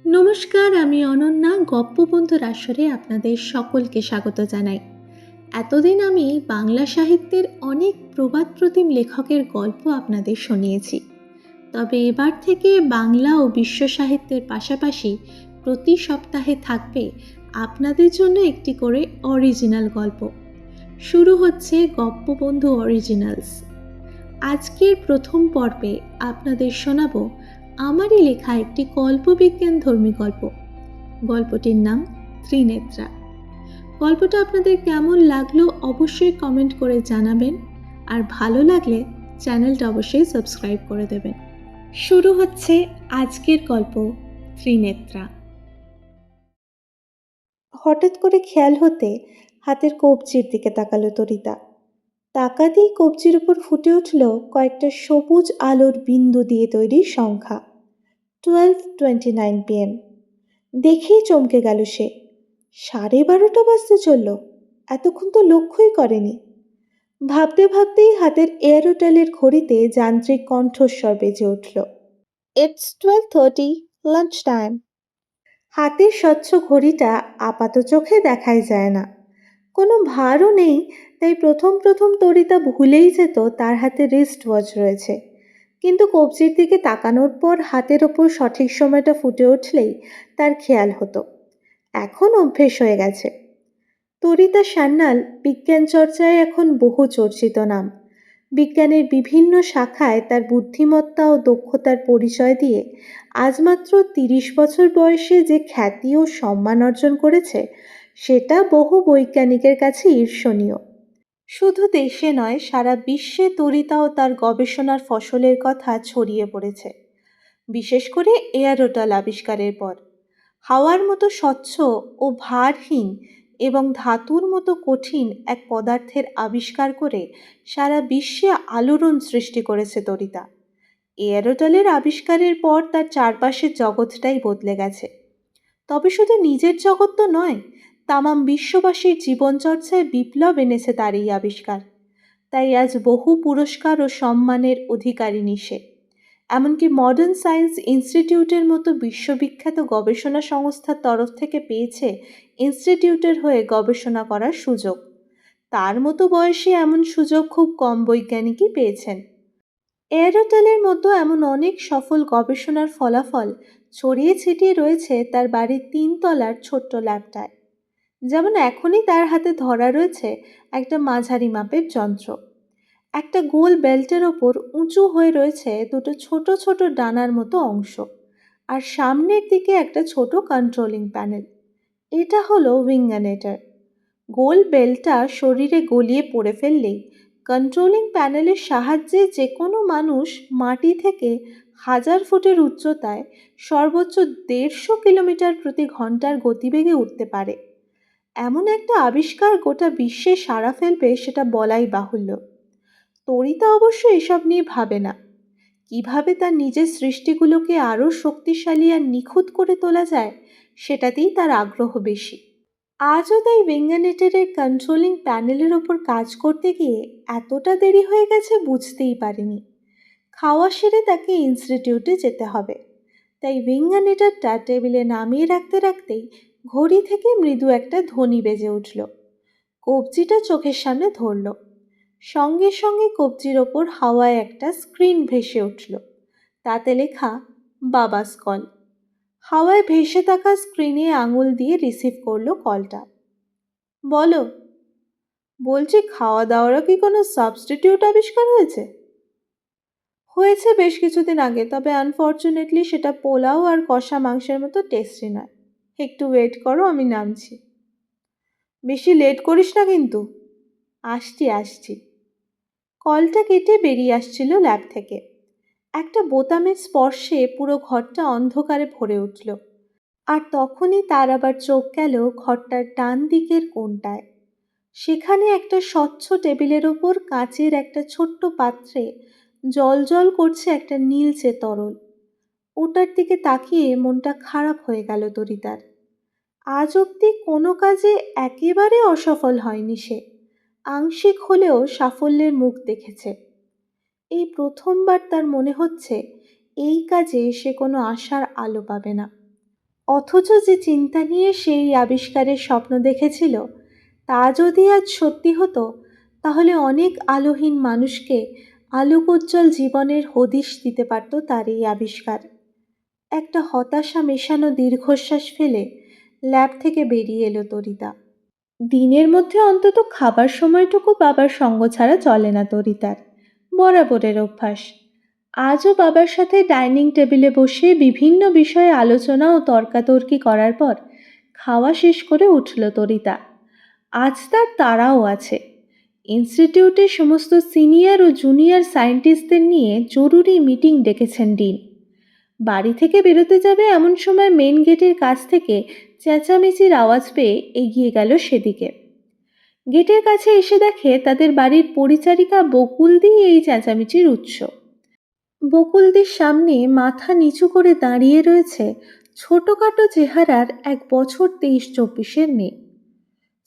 নমস্কার, আমি অনন্যা। গপ্পবন্ধুর আসরে আপনাদের সকলকে স্বাগত জানাই। এতদিন আমি বাংলা সাহিত্যের অনেক প্রবাদপ্রতিম লেখকের গল্প আপনাদের শুনিয়েছি। তবে এবার থেকে বাংলা ও বিশ্ব সাহিত্যের পাশাপাশি প্রতি সপ্তাহে থাকবে আপনাদের জন্য একটি করে অরিজিনাল গল্প। শুরু হচ্ছে গপ্পবন্ধু অরিজিনালস। আজকের প্রথম পর্বে আপনাদের শোনাব আমারই লেখা একটি কল্পবিজ্ঞান ধর্মী গল্প। গল্পটির নাম ত্রিনেত্রা। গল্পটা আপনাদের কেমন লাগলো অবশ্যই কমেন্ট করে জানাবেন, আর ভালো লাগলে চ্যানেলটা অবশ্যই সাবস্ক্রাইব করে দেবেন। শুরু হচ্ছে আজকের গল্প ত্রিনেত্রা। হঠাৎ করে খেয়াল হতে হাতের কবজির দিকে তাকালো তরিতা। তাকাতেই কবজির উপর ফুটে উঠল কয়েকটা সবুজ আলোর বিন্দু দিয়ে তৈরি সংখ্যা। 12:29 PM। দেখেই চমকে গেল সে। 12:30 বাজতে চলল। এতক্ষণ তো লক্ষ্যই করেনি। ভাবতে ভাবতেই হাতের এয়ারোটেলের ঘড়িতে যান্ত্রিক কণ্ঠস্বর বেজে উঠল, ইটস 12:30, লাঞ্চ টাইম। হাতের স্বচ্ছ ঘড়িটা আপাত চোখে দেখাই যায় না, কোনো ভারও নেই, তাই প্রথম প্রথম তরিতা ভুলেই যেত তার হাতে রিস্ট ওয়াচ রয়েছে। কিন্তু কবজির দিকে তাকানোর পর হাতের ওপর সঠিক সময়টা ফুটে উঠলেই তার খেয়াল হতো। এখন অভ্যেস হয়ে গেছে। তরিতা সান্যাল বিজ্ঞান চর্চায় এখন বহু চর্চিত নাম। বিজ্ঞানের বিভিন্ন শাখায় তার বুদ্ধিমত্তা ও দক্ষতার পরিচয় দিয়ে আজ মাত্র 30 বছর বয়সে যে খ্যাতি ও সম্মান অর্জন করেছে, সেটা বহু বৈজ্ঞানিকের কাছে ঈর্ষণীয়। শুধু দেশে নয়, সারা বিশ্বে তরিতা ও তার গবেষণার ফসলের কথা ছড়িয়ে পড়েছে। বিশেষ করে এয়ারোটল আবিষ্কারের পর হাওয়ার মতো স্বচ্ছ ও ভারহীন এবং ধাতুর মতো কঠিন এক পদার্থের আবিষ্কার করে সারা বিশ্বে আলোড়ন সৃষ্টি করেছে তরিতা। এয়ারোটলের আবিষ্কারের পর তার চারপাশের জগৎটাই বদলে গেছে। তবে শুধু নিজের জগৎ তো নয়, তামাম বিশ্ববাসীর জীবনচর্চায় বিপ্লব এনেছে তার এই আবিষ্কার। তাই আজ বহু পুরস্কার ও সম্মানের অধিকারিণী সে। এমনকি মডার্ন সায়েন্স ইনস্টিটিউটের মতো বিশ্ববিখ্যাত গবেষণা সংস্থার তরফ থেকে পেয়েছে ইনস্টিটিউটের হয়ে গবেষণা করার সুযোগ। তার মতো বয়সে এমন সুযোগ খুব কম বৈজ্ঞানিকই পেয়েছেন। এয়ারোটেলের মতো এমন অনেক সফল গবেষণার ফলাফল ছড়িয়ে ছিটিয়ে রয়েছে তার বাড়ির 3 তলার ছোট্ট ল্যাবটায়। যেমন এখনই তার হাতে ধরা রয়েছে একটা মাঝারি মাপের যন্ত্র। একটা গোল বেল্টের ওপর উঁচু হয়ে রয়েছে দুটো ছোট ছোট ডানার মতো অংশ, আর সামনের দিকে একটা ছোট কন্ট্রোলিং প্যানেল। এটা হলো উইঙ্গানেটর। গোল বেলটা শরীরে গলিয়ে পড়ে ফেললেই কন্ট্রোলিং প্যানেলের সাহায্যে যে কোনো মানুষ মাটি থেকে 1000 ফুটের উচ্চতায় সর্বোচ্চ 150 কিলোমিটার প্রতি ঘন্টার গতিবেগে উঠতে পারে। এমন একটা আবিষ্কার গোটা বিশ্বে সাড়া ফেলবে সেটা বলাই বাহুল্য। তরিতা অবশ্য এসব নিয়ে ভাবে না। কিভাবে তার নিজের সৃষ্টিগুলোকে আরও শক্তিশালী আর নিখুঁত করে তোলা যায়, সেটাতেই তার আগ্রহ বেশি। আজও তাই উইঙ্গানেটরের কন্ট্রোলিং প্যানেলের ওপর কাজ করতে গিয়ে এতটা দেরি হয়ে গেছে বুঝতেই পারেনি। খাওয়া সেরে তাকে ইনস্টিটিউটে যেতে হবে, তাই উইঙ্গানেটরটা টেবিলে নামিয়ে রাখতে রাখতেই ঘড়ি থেকে মৃদু একটা ধ্বনি বেজে উঠল। কবজিটা চোখের সামনে ধরল। সঙ্গে সঙ্গে কবজির ওপর হাওয়ায় একটা স্ক্রিন ভেসে উঠল, তাতে লেখা বাবাস কল। হাওয়ায় ভেসে থাকা স্ক্রিনে আঙুল দিয়ে রিসিভ করলো কলটা। বলো। বলছি, খাওয়া দাওয়ারও কি কোনো সাবস্টিটিউট আবিষ্কার হয়েছে? হয়েছে বেশ কিছুদিন আগে, তবে আনফর্চুনেটলি সেটা পোলাও আর কষা মাংসের মতো টেস্টি নয়। একটু ওয়েট করো, আমি নামছি। বেশি লেট করিস না কিন্তু। আসছি আসছি। কলটা কেটে বেরিয়ে আসছিল ল্যাব থেকে। একটা বোতামের স্পর্শে পুরো ঘরটা অন্ধকারে ভরে উঠল, আর তখনই তার আবার চোখ গেল ঘরটার ডান দিকের কোণটায়। সেখানে একটা স্বচ্ছ টেবিলের ওপর কাঁচের একটা ছোট্ট পাত্রে জল করছে একটা নীলচে তরল। ওটার দিকে তাকিয়ে মনটা খারাপ হয়ে গেল তরিতার। আজ অবধি কোনো কাজে একেবারে অসফল হয়নি সে। আংশিক হলেও সাফল্যের মুখ দেখেছে। এই প্রথমবার তার মনে হচ্ছে এই কাজে সে কোনো আশার আলো পাবে না। অথচ যে চিন্তা নিয়ে সেই আবিষ্কারের স্বপ্ন দেখেছিল তা যদি আজ সত্যি হতো, তাহলে অনেক আলোহীন মানুষকে আলোকোজ্জ্বল জীবনের হদিশ দিতে পারত তার এই আবিষ্কার। একটা হতাশা মেশানো দীর্ঘশ্বাস ফেলে ল্যাব থেকে বেরিয়ে এলো তরিতা। দিনের মধ্যে অন্তত খাবার সময়টুকু বাবার সঙ্গ ছাড়া চলে না তরিতার, বরাবরের অভ্যাস। আজও বাবার সাথে ডাইনিং টেবিলে বসে বিভিন্ন বিষয়ে আলোচনা ও তর্কাতর্কি করার পর খাওয়া শেষ করে উঠল তরিতা। আজ তার তাড়াও আছে। ইনস্টিটিউটের সমস্ত সিনিয়র ও জুনিয়র সায়েন্টিস্টদের নিয়ে জরুরি মিটিং ডেকেছেন ডিন। বাড়ি থেকে বেরোতে যাবে এমন সময় মেন গেটের কাছ থেকে চেঁচামেচির আওয়াজ পেয়ে এগিয়ে গেল সেদিকে। গেটের কাছে এসে দেখে তাদের বাড়ির পরিচারিকা বকুলদি এই চেঁচামেচির উৎস। বকুলদির সামনে মাথা নিচু করে দাঁড়িয়ে রয়েছে ছোটোখাটো চেহারার 1 বছর 23-24-এর মেয়ে।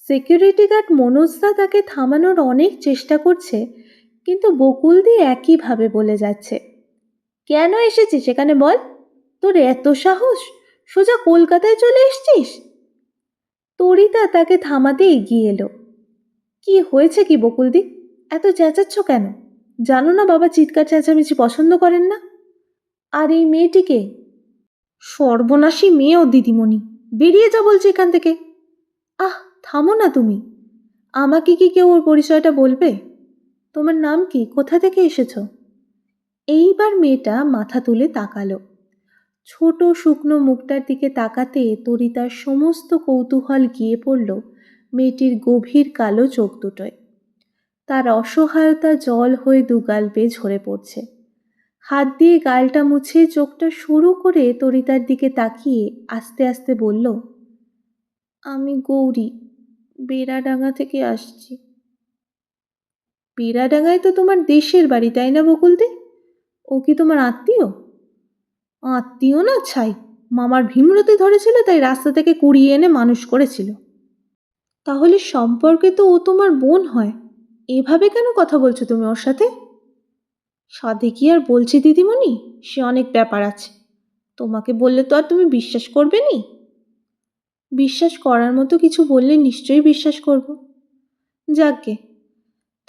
সিকিউরিটি গার্ড মনোজদা তাকে থামানোর অনেক চেষ্টা করছে, কিন্তু বকুলদি একইভাবে বলে যাচ্ছে, কেন এসেছিস সেখানে বল, তোর এত সাহস, সোজা কলকাতায় চলে এসছিস। তরিতা তাকে থামাতে এগিয়ে এলো। কি হয়েছে কি বকুলদি, এত চেঁচাচ্ছ কেন? জানো না বাবা চিৎকার চেঁচামেচি পছন্দ করেন না। আর এই মেয়েটিকে? সর্বনাশী মেয়ে ও দিদিমণি, বেরিয়ে যা বলছি এখান থেকে। আহ থামো না তুমি, আমাকে কি কেউ ওর পরিচয়টা বলবে? তোমার নাম কি, কোথা থেকে এসেছ? এইবার মেয়েটা মাথা তুলে তাকালো। ছোট শুকনো মুখটার দিকে তাকাতে তরিতার সমস্ত কৌতূহল গিয়ে পড়ল মেয়েটির গভীর কালো চোখ দুটোয়। তার অসহায়তা জল হয়ে দুগাল বেয়ে ঝরে পড়ছে। হাত দিয়ে গালটা মুছে চোখটা সরু করে তরিতার দিকে তাকিয়ে আস্তে আস্তে বলল, আমি গৌরী, বেড়াডাঙ্গা থেকে আসছি। বেড়াডাঙ্গায় তো তোমার দেশের বাড়ি, তাই না বকুলদি? ও কি তোমার আত্মীয়? আত্মীয় না ছাই, মামার ভীমরতি ধরেছিল তাই রাস্তা থেকে কুড়িয়ে এনে মানুষ করেছিল। তাহলে সম্পর্কে তো ও তোমার বোন হয়, এভাবে কেন কথা বলছো তুমি ওর সাথে? সাধে কি আর বলছি দিদিমণি, সে অনেক ব্যাপার আছে, তোমাকে বললে তো আর তুমি বিশ্বাস করবে নি। বিশ্বাস করার মতো কিছু বললে নিশ্চয়ই বিশ্বাস করব। যাকগে,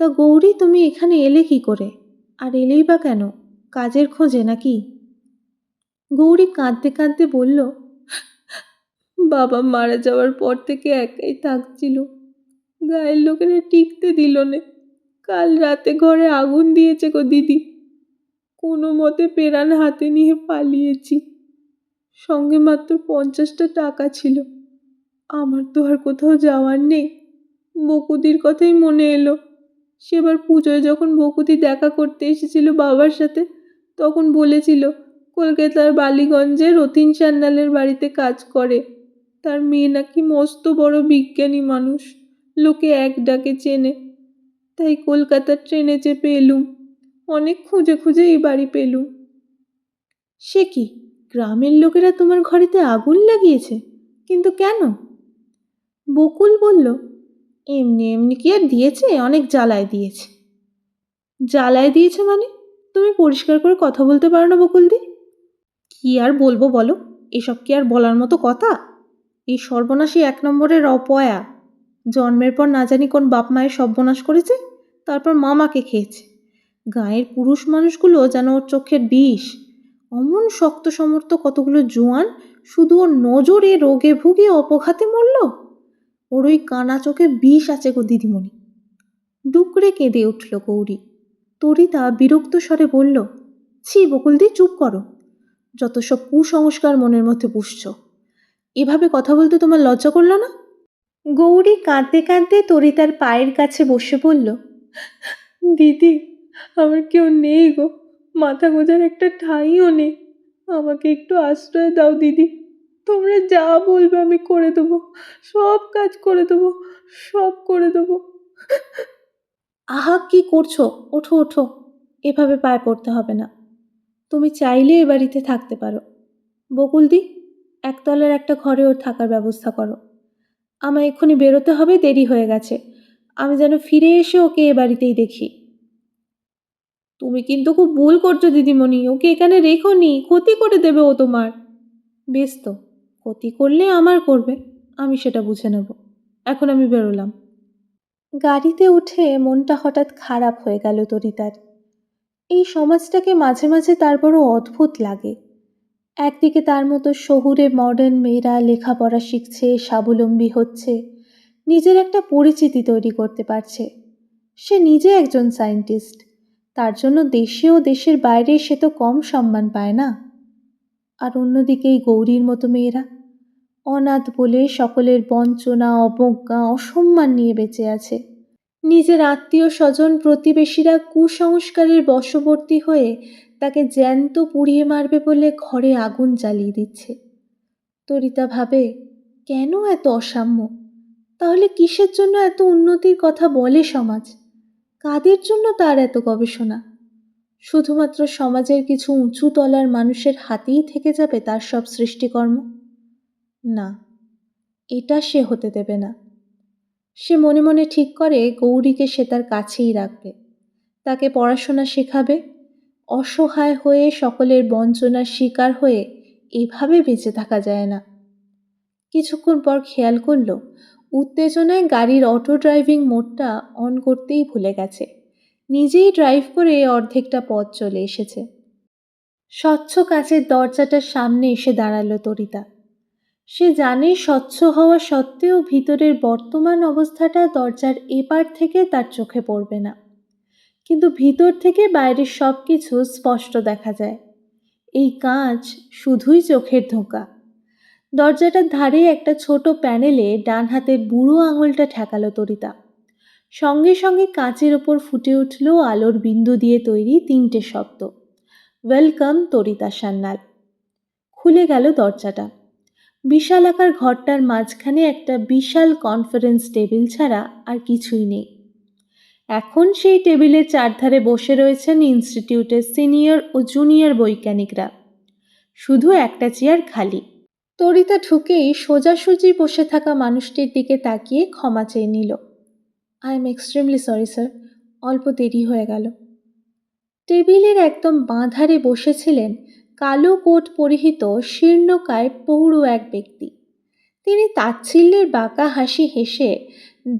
তা গৌরী তুমি এখানে এলে কি করে, আর এলেই বা কেন, কাজের খোঁজে নাকি? গৌরী কাঁদতে কাঁদতে বলল, বাবা মারা যাওয়ার পর থেকে একাই থাকছিল, গায়ের লোকেরা টিকতে দিল না। কাল রাতে ঘরে আগুন দিয়েছে গো দিদি, কোনো মতে পেরান হাতে নিয়ে পালিয়েছি। সঙ্গে মাত্র 50টা টাকা ছিল। আমার তো আর কোথাও যাওয়ার নেই। বকুদির কথাই মনে এলো। সেবার পুজোয় যখন বকুদি দেখা করতে এসেছিল বাবার সাথে, তখন বলেছিল কলকাতার বালিগঞ্জে রতিন সান্যালের বাড়িতে কাজ করে। তার মেয়ে নাকি মস্ত বড় বিজ্ঞানী মানুষ, লোকে এক ডাকে চেনে। তাই কলকাতার ট্রেনে চেপে এলুম, অনেক খুঁজে খুঁজে এই বাড়ি পেলুম। সে কি, গ্রামের লোকেরা তোমার ঘরেতে আগুন লাগিয়েছে? কিন্তু কেন? বকুল বলল, এমনি এমনি কি আর দিয়েছে, অনেক জ্বালায় দিয়েছে। জ্বালায় দিয়েছে মানে? তুমি পরিষ্কার করে কথা বলতে পারো না বকুলদি? কি আর বলবো বলো, এসব কি আর বলার মতো কথা? এই সর্বনাশী 1 নম্বরের অপয়া জন্মের পর না জানি কোন বাপ মায়ের সর্বনাশ করেছে, তারপর মামাকে খেয়েছে। গায়ের পুরুষ মানুষগুলো যেন ওর চোখের বিষ। অমন শক্ত সমর্থ কতগুলো জোয়ান শুধু ওর নজরে রোগে ভুগে অপঘাতে মরল। ওর ওই কানা চোখে বিষ আছে গো দিদিমণি। ডুকরে কেঁদে উঠল গৌরী। তরিতা বিরক্ত স্বরে বলল, ছি বকুলদি, চুপ করো। যত সব কুসংস্কার মনের মধ্যে পুষছ। এভাবে কথা বলতে তোমার লজ্জা করল না? গৌরী কাঁদতে কাঁদতে তরিতার পায়ের কাছে বসে বলল, দিদি, আমার কেউ নেই গো, মাথা গোজার একটা ঠাঁইও নেই। আমাকে একটু আশ্রয় দাও দিদি। তোমরা যা বলবে আমি করে দেবো, সব কাজ করে দেবো, সব করে দেবো। আহা কি করছো, ওঠো ওঠো, এভাবে পায়ে পড়তে হবে না। তুমি চাইলে এ বাড়িতে থাকতে পারো। বকুলদি, একতলার একটা ঘরে ওর থাকার ব্যবস্থা করো। আমায় এক্ষুনি বেরোতে হবে, দেরি হয়ে গেছে। আমি যেন ফিরে এসে ওকে এ বাড়িতেই দেখি। তুমি কিন্তু খুব ভুল করছো দিদিমণি, ওকে এখানে রেখো নি, ক্ষতি করে দেবে ও তোমার। বেশ তো, ক্ষতি করলে আমার করবে, আমি সেটা বুঝে নেব। এখন আমি বেরোলাম। গাড়িতে উঠে মনটা হঠাৎ খারাপ হয়ে গেল তরিতার। এই সমাজটাকে মাঝে মাঝে তার বড় অদ্ভুত লাগে। একদিকে তার মতো শহুরে মডার্ন মেয়েরা লেখাপড়া শিখছে, স্বাবলম্বী হচ্ছে, নিজের একটা পরিচিতি তৈরি করতে পারছে। সে নিজে একজন সায়েন্টিস্ট, তার জন্য দেশে ও দেশের বাইরে সে তো কম সম্মান পায় না। আর অন্যদিকে এই গৌরীর মতো মেয়েরা অনাথ বলে সকলের বঞ্চনা, অবজ্ঞা, অসম্মান নিয়ে বেঁচে আছে। নিজের আত্মীয় স্বজন প্রতিবেশীরা কুসংস্কারের বশবর্তী হয়ে তাকে জ্যান্ত পুড়িয়ে মারবে বলে ঘরে আগুন জ্বালিয়ে দিচ্ছে। তরিতা ভাবে, কেন এত অসাম্য? তাহলে কিসের জন্য এত উন্নতির কথা বলে সমাজ? কাদের জন্য তার এত গবেষণা? শুধুমাত্র সমাজের কিছু উঁচু তলার মানুষের হাতেই থেকে যাবে তার সব সৃষ্টিকর্ম? না, এটা সে হতে দেবে না। সে মনে মনে ঠিক করে গৌরীকে সে তার কাছেই রাখবে, তাকে পড়াশোনা শেখাবে। অসহায় হয়ে সকলের বঞ্চনার শিকার হয়ে এভাবে বেঁচে থাকা যায় না। কিছুক্ষণ পর খেয়াল করল উত্তেজনায় গাড়ির অটো ড্রাইভিং মোডটা অন করতেই ভুলে গেছে। নিজেই ড্রাইভ করে অর্ধেকটা পথ চলে এসেছে। স্বচ্ছ কাচের দরজাটার সামনে এসে দাঁড়ালো তরিতা। সে জানে স্বচ্ছ হওয়া সত্ত্বেও ভিতরের বর্তমান অবস্থাটা দরজার এপার থেকে তার চোখে পড়বে না, কিন্তু ভিতর থেকে বাইরের সব কিছু স্পষ্ট দেখা যায়। এই কাঁচ শুধুই চোখের ধোঁকা। দরজাটার ধারে একটা ছোট প্যানেলে ডান হাতের বুড়ো আঙুলটা ঠেকালো তরিতা। সঙ্গে সঙ্গে কাঁচের ওপর ফুটে উঠল আলোর বিন্দু দিয়ে তৈরি 3টে শব্দ, ওয়েলকাম তরিতা সান্যাল। খুলে গেল দরজাটা। বিশালাকার ঘরটার মাঝখানে একটা বিশাল কনফারেন্স টেবিল ছাড়া আর কিছুই নেই। এখন সেই টেবিলের চারধারে বসে রয়েছেন ইনস্টিটিউটের সিনিয়র ও জুনিয়র বৈজ্ঞানিকরা। শুধু একটা চেয়ার খালি। তরিতা ঢুকেই সোজাসুজি বসে থাকা মানুষটির দিকে তাকিয়ে ক্ষমা চেয়ে নিল। I am extremely sorry sir, অল্প দেরি হয়ে গেল। টেবিলের একদম বাঁধারে বসেছিলেন কালো কোট পরিহিত শীর্ণকায় পৌঢ় এক ব্যক্তি। তিনি তাচ্ছিল্যের বাঁকা হাসি হেসে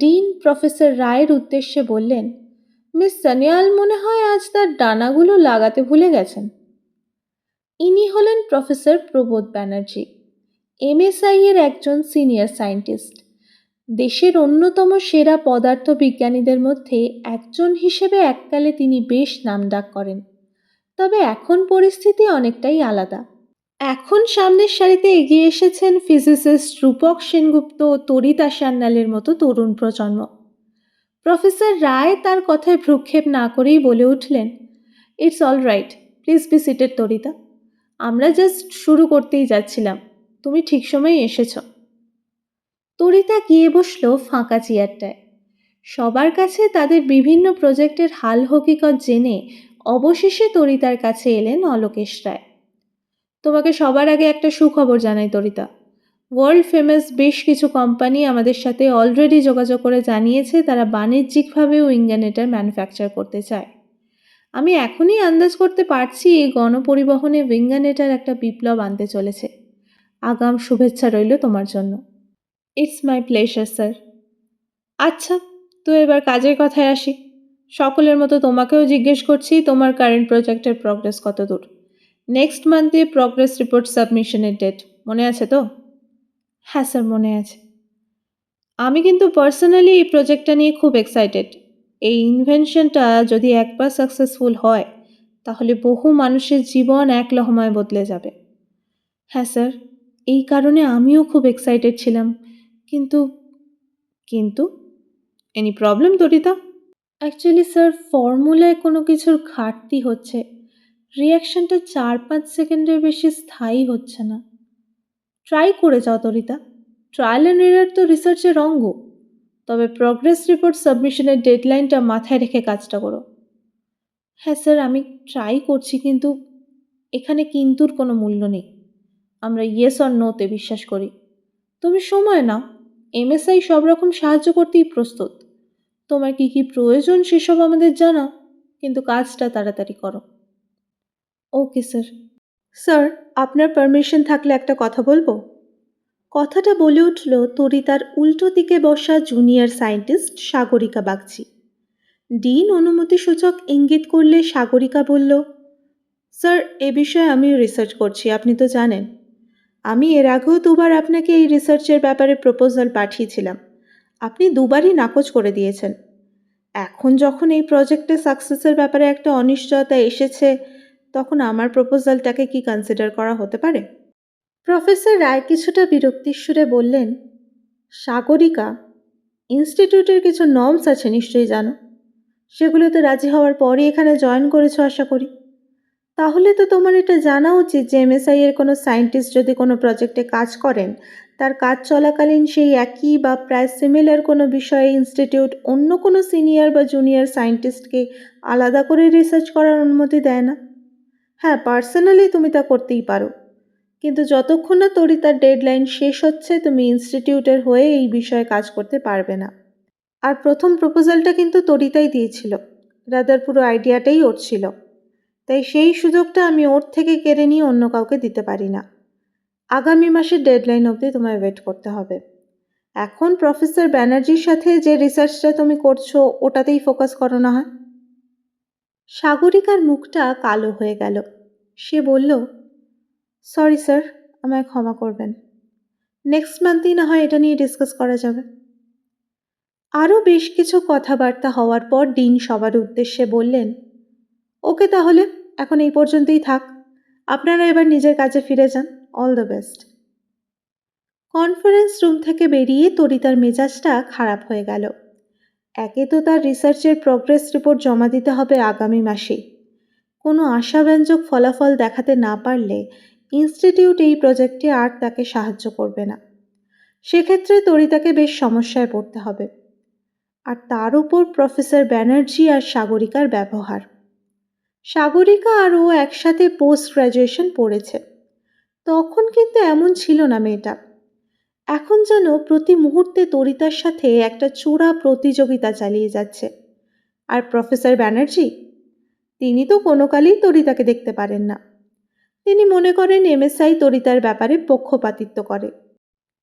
ডিন প্রফেসর রায়ের উদ্দেশ্যে বললেন, মিস সানিয়াল মনে হয় আজ তার ডানাগুলো লাগাতে ভুলে গেছেন। ইনি হলেন প্রফেসর প্রবোধ ব্যানার্জি, এমএসআই এর একজন সিনিয়র সায়েন্টিস্ট। দেশের অন্যতম সেরা পদার্থবিজ্ঞানীদের মধ্যে একজন হিসেবে এককালে তিনি বেশ নামডাক করেন। তবে এখন পরিস্থিতি অনেকটাই আলাদা। এখন সামনের সারিতে এগিয়ে এসেছেন ফিজিসিস্ট রূপক সেনগুপ্ত ও তরিতা সান্যালের মতো তরুণ প্রজন্ম। প্রফেসর রায় তার কথায় ভ্রুক্ষেপ না করেই বলে উঠলেন, it's all right, please be seated Tarita. আমরা জাস্ট শুরু করতেই যাচ্ছিলাম, তুমি ঠিক সময়ে এসেছ। তরিতা গিয়ে বসল ফাঁকা চেয়ারটায়। সবার কাছে তাদের বিভিন্ন প্রজেক্টের হাল হকিকত জেনে অবশেষে তরিতার কাছে এলেন অলোকেশ রায়। তোমাকে সবার আগে একটা সুখবর জানাই তরিতা। ওয়ার্ল্ড ফেমাস বেশ কিছু কোম্পানি আমাদের সাথে অলরেডি যোগাযোগ করে জানিয়েছে তারা বাণিজ্যিকভাবে উইঙ্গানেটার ম্যানুফ্যাকচার করতে চায়। আমি এখনই আন্দাজ করতে পারছি গণপরিবহনে উইঙ্গানেটার একটা বিপ্লব আনতে চলেছে। আগাম শুভেচ্ছা রইল তোমার জন্য। It's my pleasure sir. আচ্ছা, তো এবার কাজের কথায় আসি। সকলের মতো তোমাকেও জিজ্ঞেস করছি তোমার কারেন্ট প্রজেক্টের প্রগ্রেস কত দূর। নেক্সট মান্থে প্রগ্রেস রিপোর্ট সাবমিশনের ডেট, মনে আছে তো? হ্যাঁ স্যার, মনে আছে। আমি কিন্তু পার্সোনালি এই প্রজেক্টটা নিয়ে খুব এক্সাইটেড। এই ইনভেনশনটা যদি একবার সাকসেসফুল হয় তাহলে বহু মানুষের জীবন এক লহমায় বদলে যাবে। হ্যাঁ স্যার, এই কারণে আমিও খুব এক্সাইটেড ছিলাম। কিন্তু কিন্তু any problem Tarita? Actually sir, ফর্মুলায় কোনো কিছুর ঘাটতি হচ্ছে। রিয়াকশনটা 4-5 সেকেন্ডের বেশি স্থায়ী হচ্ছে না। ট্রাই করে যাও তরিতা। ট্রায়াল অ্যান্ড এরার তো রিসার্চের অঙ্গ। তবে প্রগ্রেস রিপোর্ট সাবমিশনের ডেডলাইনটা মাথায় রেখে কাজটা করো। হ্যাঁ স্যার, আমি ট্রাই করছি, কিন্তু এখানে কিন্তুর কোনো মূল্য নেই। আমরা ইয়েস অর নোতে বিশ্বাস করি। তুমি সময় নাও, এমএসআই সব রকম সাহায্য করতেই প্রস্তুত। তোমার কী কী প্রয়োজন সেসব আমাদের জানাও, কিন্তু কাজটা তাড়াতাড়ি করো। Okay sir. স্যার, আপনার পারমিশন থাকলে একটা কথা বলবো। কথাটা বলে উঠল তরিতার উল্টো দিকে বসা junior scientist Sagarika Bagchi. Dean অনুমতিসূচক ইঙ্গিত করলে সাগরিকা বলল, স্যার, এ বিষয়ে আমিও রিসার্চ করছি, আপনি তো জানেন। আমি এর আগেও দুবার আপনাকে এই রিসার্চের ব্যাপারে প্রপোজাল পাঠিয়েছিলাম, আপনি দুবারই নাকচ করে দিয়েছেন। এখন যখন এই প্রজেক্টে সাকসেসের ব্যাপারে একটা অনিশ্চয়তা এসেছে, তখন আমার প্রপোজালটাকে কি কনসিডার করা হতে পারে? প্রফেসর রায় কিছুটা বিরক্তির সুরে বললেন, সাগরিকা, ইনস্টিটিউটের কিছু নর্মস আছে নিশ্চয়ই জানো, সেগুলোতে রাজি হওয়ার পরই এখানে জয়েন করেছো আশা করি। তাহলে তো তোমার এটা জানা উচিত যে এমএসআই এর কোনো সায়েন্টিস্ট যদি কোনো প্রজেক্টে কাজ করেন, তার কাজ চলাকালীন সেই একই বা প্রায় সিমিলার কোনো বিষয়ে ইনস্টিটিউট অন্য কোনো সিনিয়র বা জুনিয়র সায়েন্টিস্টকে আলাদা করে রিসার্চ করার অনুমতি দেয় না। হ্যাঁ, পার্সোনালি তুমি তা করতেই পারো, কিন্তু যতক্ষণ না তরিতার ডেডলাইন শেষ হচ্ছে তুমি ইনস্টিটিউটের হয়ে এই বিষয়ে কাজ করতে পারবে না। আর প্রথম প্রপোজালটা কিন্তু তরিতাই দিয়েছিল, রাদার পুরো আইডিয়াটাই ওর ছিল, তাই সেই সুযোগটা আমি ওর থেকে কেড়ে নিয়ে অন্য কাউকে দিতে পারি না। আগামী মাসের ডেডলাইন অবধি তোমায় ওয়েট করতে হবে। এখন প্রফেসর ব্যানার্জির সাথে যে রিসার্চটা তুমি করছো ওটাতেই ফোকাস করো না হয়। সাগরিকার মুখটা কালো হয়ে গেল। সে বলল, সরি স্যার, আমায় ক্ষমা করবেন, নেক্সট মান্থই না হয় এটা নিয়ে ডিসকাস করা যাবে। আরও বেশ কিছু কথাবার্তা হওয়ার পর ডিন সবার উদ্দেশ্যে বললেন, ওকে, তাহলে এখন এই পর্যন্তই থাক, আপনারা এবার নিজের কাজে ফিরে যান, all the best. Conference room থেকে বেরিয়ে তরিতার মেজাজটা খারাপ হয়ে গেল। একে তো তার রিসার্চের প্রগ্রেস রিপোর্ট জমা দিতে হবে আগামী মাসেই, কোনো আশাব্যঞ্জক ফলাফল দেখাতে না পারলে ইনস্টিটিউট এই প্রজেক্টে আর তাকে সাহায্য করবে না। সেক্ষেত্রে তরিতাকে বেশ সমস্যায় পড়তে হবে। আর তার উপর প্রফেসর ব্যানার্জি আর সাগরিকার ব্যবহার। সাগরিকা আর ও একসাথে পোস্ট গ্র্যাজুয়েশন পড়েছে, তখন কিন্তু এমন ছিল না মেয়েটা। এখন যেন প্রতি মুহূর্তে তরিতার সাথে একটা চূড়া প্রতিযোগিতা চালিয়ে যাচ্ছে। আর প্রফেসর ব্যানার্জি, তিনি তো কোনো কালেই তরিতাকে দেখতে পারেন না। তিনি মনে করেন এমএসআই তরিতার ব্যাপারে পক্ষপাতিত্ব করে।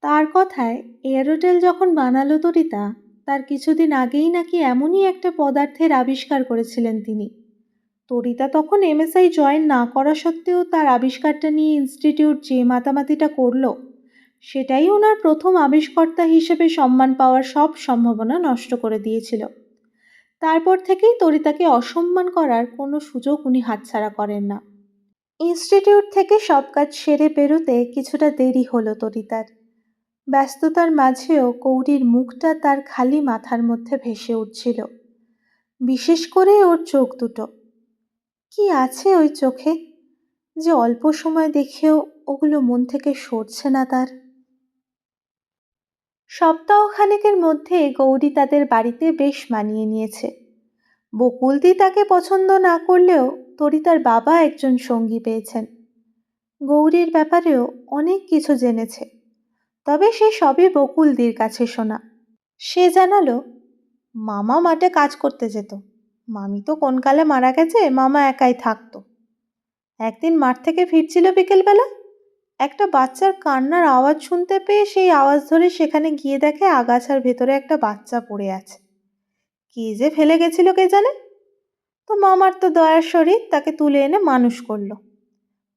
তার কথায় এয়ারোটেল যখন বানালো তরিতা, তার কিছুদিন আগেই নাকি এমনই একটা পদার্থের আবিষ্কার করেছিলেন তিনি। তরিতা তখন এমএসআই জয়েন না করা সত্ত্বেও তার আবিষ্কারটা নিয়ে ইনস্টিটিউট যে মাতামাতিটা করলো, সেটাই ওনার প্রথম আবিষ্কর্তা হিসেবে সম্মান পাওয়ার সব সম্ভাবনা নষ্ট করে দিয়েছিল। তারপর থেকেই তরিতাকে অসম্মান করার কোনো সুযোগ উনি হাতছাড়া করেন না। ইনস্টিটিউট থেকে সব কাজ সেরে বেরোতে কিছুটা দেরি হলো তরিতার। ব্যস্ততার মাঝেও কৌরির মুখটা তার খালি মাথার মধ্যে ভেসে উঠছিল, বিশেষ করে ওর চোখ দুটো। কি আছে ওই চোখে যে অল্প সময় দেখেও ওগুলো মন থেকে সরছে না তার। সপ্তাহখানেকের মধ্যে গৌরী তাদের বাড়িতে বেশ মানিয়ে নিয়েছে। বকুলদি তাকে পছন্দ না করলেও তরিতার বাবা একজন সঙ্গী পেয়েছেন। গৌরীর ব্যাপারেও অনেক কিছু জেনেছে, তবে সে সবই বকুলদির কাছে শোনা। সে জানালো, মামা মাঠে কাজ করতে যেত, মামি তো কোনকালে মারা গেছে, মামা একাই থাকতো। একদিন মাঠ থেকে ফিরছিল বিকেলবেলা, একটা বাচ্চার কান্নার আওয়াজ শুনতে পেয়ে সেই আওয়াজ ধরে সেখানে গিয়ে দেখে আগাছার ভেতরে একটা বাচ্চা পড়ে আছে। কে যে ফেলে গেছিল কে জানে। তো মামার তো দয়ার শরীর, তাকে তুলে এনে মানুষ করলো।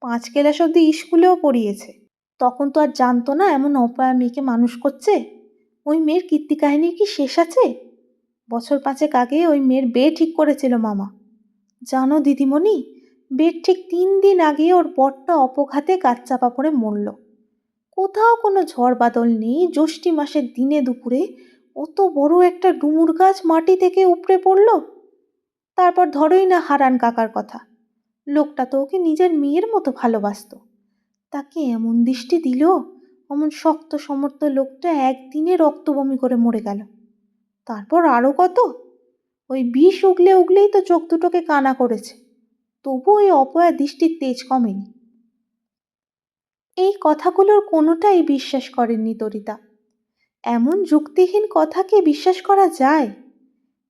5 ক্লাস অব্দি স্কুলেও পড়িয়েছে। তখন তো আর জানতো না এমন অপয়া মেয়েকে মানুষ করছে। ওই মেয়ের কীর্তি কাহিনীর কি শেষ আছে? বছর 5 আগে ওই মেয়ের বিয়ে ঠিক করেছিল মামা। জানো দিদিমণি, বিয়ের ঠিক 3 দিন আগে ওর বরটা অপঘাতে কাঠচাপা পড়ে মরল। কোথাও কোনো ঝড় বাদল নেই, জ্যৈষ্ঠী মাসের দিনে দুপুরে অত বড় একটা ডুমুর গাছ মাটি থেকে উপড়ে পড়ল। তারপর ধরোই না হারান কাকার কথা, লোকটা তো ওকে নিজের মেয়ের মতো ভালোবাসতো, তাকে এমন দৃষ্টি দিল, অমন শক্ত সমর্থ লোকটা একদিনে রক্ত বমি করে মরে গেল। তারপর আরও কত, ওই বিষ উগলে উগলেই তো চোখ দুটোকে কানা করেছে, তবু ওই অপয়া দৃষ্টির তেজ কমেনি। এই কথাগুলোর কোনোটাই বিশ্বাস করেননি তরিতা। এমন যুক্তিহীন কথাকে বিশ্বাস করা যায়?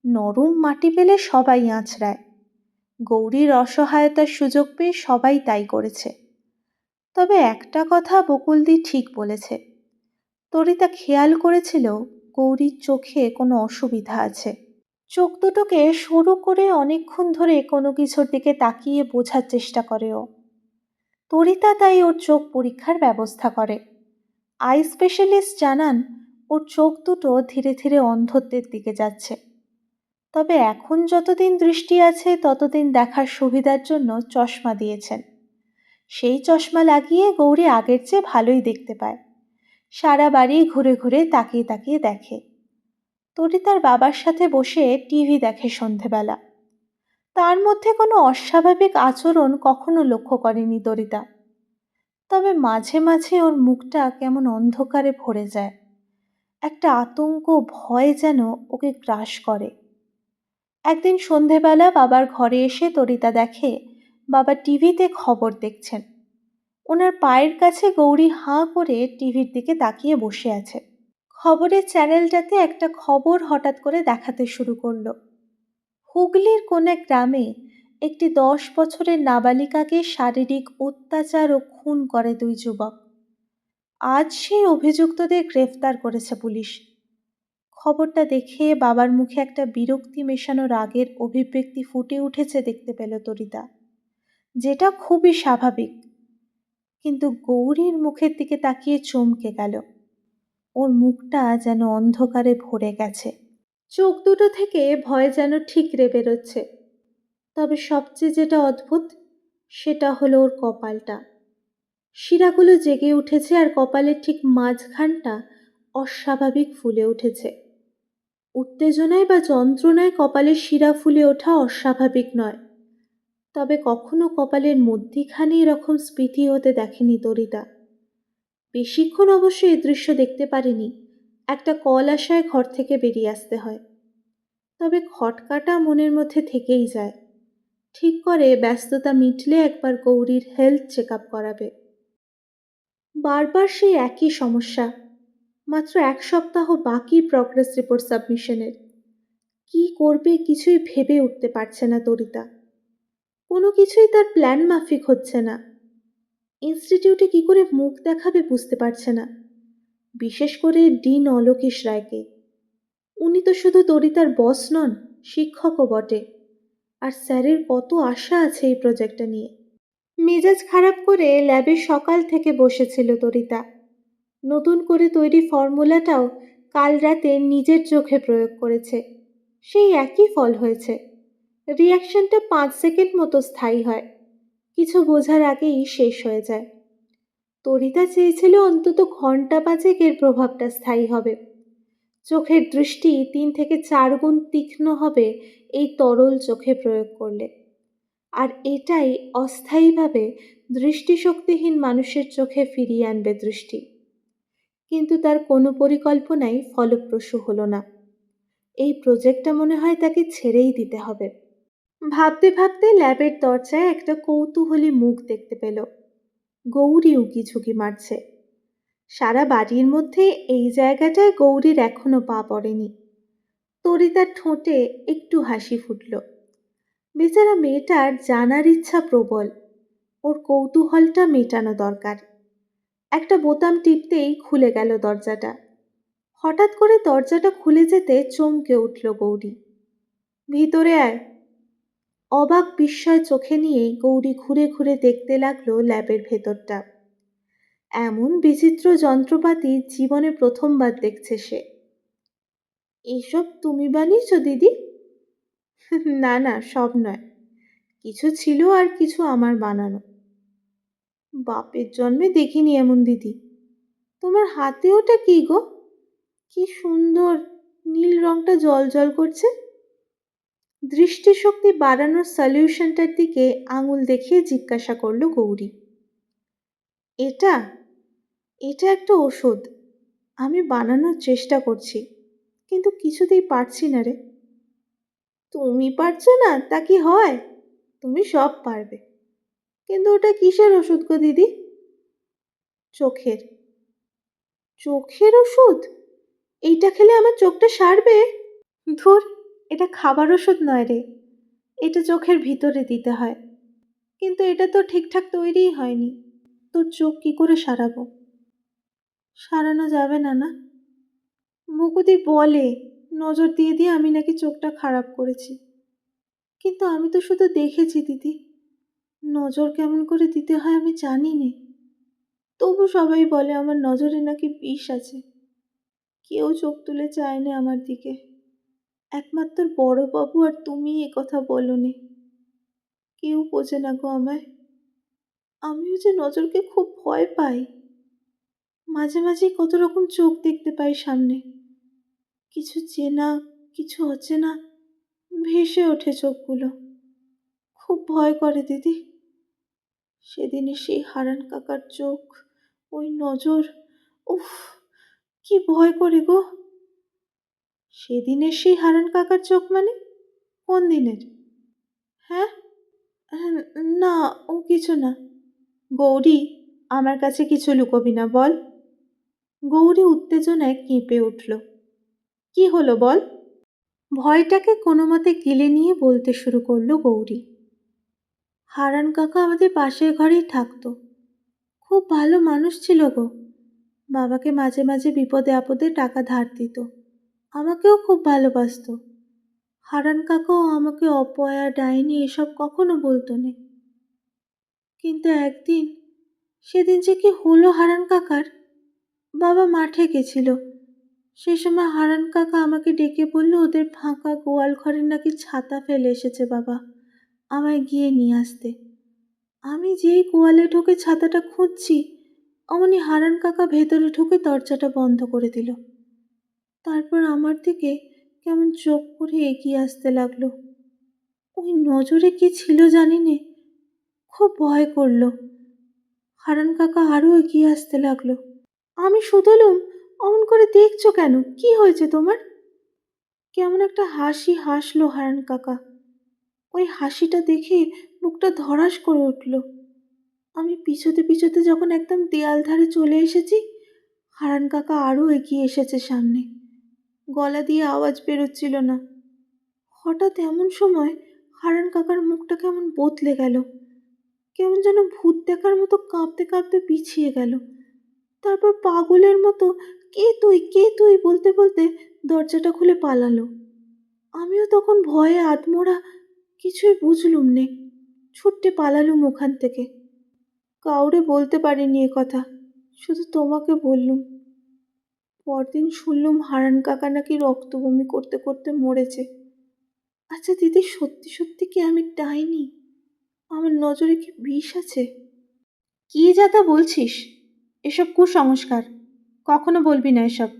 নরম মাটি পেলে সবাই আঁচড়ায়। গৌরীর অসহায়তার সুযোগ পেয়ে সবাই তাই করেছে। তবে একটা কথা বকুলদি ঠিক বলেছে, তরিতা খেয়াল করেছিল গৌরীর চোখে কোনো অসুবিধা আছে। চোখ দুটোকে সরু করে অনেকক্ষণ ধরে কোনো কিছুর দিকে তাকিয়ে বোঝার চেষ্টা করে ও। তরিতা তাই ওর চোখ পরীক্ষার ব্যবস্থা করে। আই স্পেশালিস্ট জানান ওর চোখ দুটো ধীরে ধীরে অন্ধত্বের দিকে যাচ্ছে। তবে এখন যতদিন দৃষ্টি আছে ততদিন দেখার সুবিধার জন্য চশমা দিয়েছেন। সেই চশমা লাগিয়ে গৌরী আগের চেয়ে ভালোই দেখতে পায়। সারা বাড়ি ঘুরে ঘুরে তাকিয়ে তাকিয়ে দেখে। তরি তার বাবার সাথে বসে টিভি দেখে সন্ধেবেলা। তার মধ্যে কোনো অস্বাভাবিক আচরণ কখনো লক্ষ্য করেনি তরিতা। তবে মাঝে মাঝে ওর মুখটা কেমন অন্ধকারে ভরে যায়। একটা আতঙ্ক ভয় যেন ওকে গ্রাস করে। একদিন সন্ধেবেলা বাবার ঘরে এসে তরিতা দেখে বাবা টিভিতে খবর দেখছেন। ওনার পায়ের কাছে গৌরী হাঁ করে টিভির দিকে তাকিয়ে বসে আছে। খবরের চ্যানেলটাতে একটা খবর হঠাৎ করে দেখাতে শুরু করলো। হুগলির কোন এক গ্রামে একটি 10 বছরের নাবালিকাকে শারীরিক অত্যাচার ও খুন করে 2 যুবক। আজ সেই অভিযুক্তদের গ্রেফতার করেছে পুলিশ। খবরটা দেখে বাবার মুখে একটা বিরক্তি মেশানো রাগের অভিব্যক্তি ফুটে উঠেছে দেখতে পেল তরিতা, যেটা খুবই স্বাভাবিক। কিন্তু গৌরীর মুখের দিকে তাকিয়ে চমকে গেল। ওর মুখটা যেন অন্ধকারে ভরে গেছে। চোখ দুটো থেকে ভয় যেন ঠিকরে বেরোচ্ছে। তবে সবচেয়ে যেটা অদ্ভুত সেটা হলো ওর কপালটা। শিরাগুলো জেগে উঠেছে আর কপালের ঠিক মাঝখানটা অস্বাভাবিক ফুলে উঠেছে। উত্তেজনায় বা যন্ত্রণায় কপালের শিরা ফুলে ওঠা অস্বাভাবিক নয়। তবে কখনো কপালের মধ্যিখানে এরকম স্ফীতি হতে দেখেনি তরিতা। বেশিক্ষণ অবশ্য এ দৃশ্য দেখতে পারেনি। একটা কল আসায় ঘর থেকে বেরিয়ে আসতে হয়। তবে খটকাটা মনের মধ্যে থেকেই যায়। ঠিক করে ব্যস্ততা মিটলে একবার গৌরীর হেলথ চেক আপ করাবে। বারবার সেই একই সমস্যা। মাত্র 1 সপ্তাহ বাকি প্রগ্রেস রিপোর্ট সাবমিশনের। কি করবে কিছুই ভেবে উঠতে পারছে না তরিতা। কোনো কিছুই তার প্ল্যান মাফিক হচ্ছে না। ইনস্টিটিউটে কি করে মুখ দেখাবে বুঝতে পারছে না। বিশেষ করে ডিন অলোকেশ রায়কে। উনি তো শুধু তরিতার বস নন, শিক্ষকও বটে। আর স্যারের কত আশা আছে এই প্রজেক্টটা নিয়ে। মেজাজ খারাপ করে ল্যাবে সকাল থেকে বসেছিল তরিতা। নতুন করে তৈরি ফর্মুলাটাও কাল রাতে নিজের চোখে প্রয়োগ করেছে। সেই একই ফল হয়েছে। রিয়াকশনটা 5 সেকেন্ড মতো স্থায়ী হয়। কিছু বোঝার আগেই শেষ হয়ে যায়। তরিতা চেয়েছিল অন্তত ঘন্টা 5 এর প্রভাবটা স্থায়ী হবে। চোখের দৃষ্টি 3 থেকে 4 গুণ তীক্ষ্ণ হবে এই তরল চোখে প্রয়োগ করলে। আর এটাই অস্থায়ীভাবে দৃষ্টিশক্তিহীন মানুষের চোখে ফিরিয়ে আনবে দৃষ্টি। কিন্তু তার কোনো পরিকল্পনাই ফলপ্রসূ হলো না। এই প্রজেক্টটা মনে হয় তাকে ছেড়েই দিতে হবে। ভাবতে ভাবতে ল্যাবের দরজায় একটা কৌতূহলী মুখ দেখতে পেল। গৌরী উকি ঝুঁকি মারছে। সারা বাড়ির মধ্যে এই জায়গাটায় গৌরীর এখনো পা পড়েনি। তরিতার ঠোঁটে একটু হাসি ফুটল। বেচারা মেয়েটার জানার ইচ্ছা প্রবল। ওর কৌতূহলটা মেটানো দরকার। একটা বোতাম টিপতেই খুলে গেল দরজাটা। হঠাৎ করে দরজাটা খুলে যেতে চমকে উঠল গৌরী। ভিতরে আয়। অবাক বিস্ময় চোখে নিয়ে গৌরী ঘুরে ঘুরে দেখতে লাগলো ল্যাবের ভেতরটা। এমন বিচিত্র যন্ত্রপাতি জীবনে প্রথমবার দেখছে সে। এইসব তুমি বানিয়েছো দিদি? না না, সব নয়। কিছু ছিল আর কিছু আমার বানানো। বাপের জন্মে দেখিনি এমন দিদি। তোমার হাতে ওটা কি গো? কি সুন্দর নীল রংটা জল করছে। দৃষ্টিশক্তি বাড়ানোর সলিউশনটার দিকে আঙুল দেখিয়ে জিজ্ঞাসা করলো গৌরী। এটা এটা একটা ওষুধ। আমি বানানোর চেষ্টা করছি, কিন্তু কিছুতেই পারছি না রে। তুমি পারছো না তা কি হয়? তুমি সব পারবে। কিন্তু ওটা কিসের ওষুধ গো দিদি? চোখের। চোখের ওষুধ? এইটা খেলে আমার চোখটা সারবে? ধুর, এটা খাবার ওষুধ নয় রে। এটা চোখের ভিতরে দিতে হয়। কিন্তু এটা তো ঠিকঠাক তৈরিই হয়নি। তোর চোখ কি করে সারাবো? সারানো যাবে না না? বকুদি বলে নজর দিয়ে দিয়ে আমি নাকি চোখটা খারাপ করেছি, কিন্তু আমি তো শুধু দেখেছি দিদি। নজর কেমন করে দিতে হয় আমি জানি নে। তবু সবাই বলে আমার নজরে নাকি বিষ আছে। কেউ চোখ তুলে চায় না আমার দিকে, একমাত্র বড়বাবু আর তুমি কথা বলনি। কেউ বোঝে না গো আমায়। আমিও যে নজরকে খুব ভয় পাই। মাঝে মাঝে কত রকম চোখ দেখতে পাই সামনে, কিছু চেনা, কিছু অচেনা, ভেসে ওঠে চোখগুলো। খুব ভয় করে দিদি। সেদিনে সেই হারান কাকার চোখ, ওই নজর, উফ, কি ভয় করে গো। সেদিনের সেই হারান কাকার চোখ মানে? কোন দিনের? হ্যাঁ? হ্যাঁ, না, ও কিছু না। গৌরী, আমার কাছে কিছু লুকোবি না, বল। গৌরী উত্তেজনায় কেঁপে উঠল। কি হলো বল? ভয়টাকে কোনো মতে গিলে নিয়ে বলতে শুরু করলো গৌরী। হারান কাকা আমাদের পাশের ঘরেই থাকতো। খুব ভালো মানুষ ছিল গো। বাবাকে মাঝে মাঝে বিপদে আপদে টাকা ধার দিত। আমাকেও খুব ভালোবাসতো। হারান কাকাও আমাকে অপয়া, ডাইনি এসব কখনো বলতো না। কিন্তু একদিন, সেদিন যে কি হলো হারান কাকার। বাবা মাঠে গেছিল। সেই সময় হারান কাকা আমাকে ডেকে বলল ওদের ফাঁকা গোয়াল ঘরে নাকি ছাতা ফেলে এসেছে বাবা, আমায় গিয়ে নিয়ে আসতে। আমি যেই গোয়ালে ঢুকে ছাতাটা খুঁজছি, অমনি হারান কাকা ভেতরে ঢুকে দরজাটা বন্ধ করে দিল। তারপর আমার দিকে কেমন চোখ করে এগিয়ে আসতে লাগলো। ওই নজরে কি ছিল জানি নে, খুব ভয় করলো। হারান কাকা আরও এগিয়ে আসতে লাগলো। আমি শুধলুম, অমন করে দেখছো কেন, কি হয়েছে তোমার? কেমন একটা হাসি হাসলো হারান কাকা। ওই হাসিটা দেখে মুখটা ধড়াস করে উঠল। আমি পিছোতে পিছোতে যখন একদম দেয়াল ধারে চলে এসেছি, হারান কাকা আরও এগিয়ে এসেছে সামনে। গলা দিয়ে আওয়াজ বেরোচ্ছিল না। হঠাৎ এমন সময় হারান কাকার মুখটা কেমন বদলে গেল, কেমন যেন ভূত দেখার মতো কাঁপতে কাঁপতে পিছিয়ে গেল। তারপর পাগলের মতো কে তুই, কে তুই বলতে বলতে দরজাটা খুলে পালালো। আমিও তখন ভয়ে আধমরা, কিছুই বুঝলুম নে, ছুট্টে পালালুম ওখান থেকে। কাউরে বলতে পারিনি এ কথা, শুধু তোমাকে বললুম। পরদিন শুনলুম হারান কাকা নাকি রক্ত বমি করতে করতে মরেছে। আচ্ছা দিদি, সত্যি সত্যি কি আমি ডাইনি? আমার নজরে কি বিষ আছে? কি যা তা বলছিস? এসব কুসংস্কার, কখনো বলবি না এসব।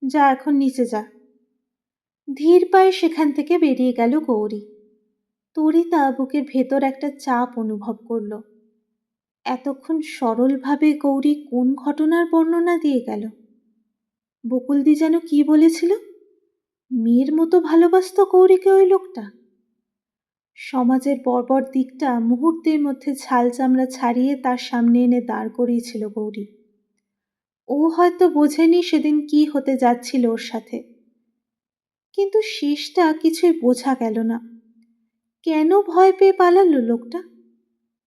যা এখন নিচে যা। ধীর পায়ে সেখান থেকে বেরিয়ে গেল গৌরী। তরিতা বুকের ভেতর একটা চাপ অনুভব করল। এতক্ষণ সরলভাবে গৌরী কোন ঘটনার বর্ণনা দিয়ে গেল? বকুলদি যেন কি বলেছিল, মেয়ের মতো ভালোবাসতো গৌরীকে ওই লোকটা। সমাজের বর্বর দিকটা মুহূর্তের মধ্যে ছাল চামড়া ছাড়িয়ে তার সামনে এনে দাঁড় করিয়েছিল গৌরী। ও হয়তো বোঝেনি সেদিন কি হতে যাচ্ছিল ওর সাথে, কিন্তু শেষটা কিছুই বোঝা গেল না। কেন ভয় পেয়ে পালালো লোকটা?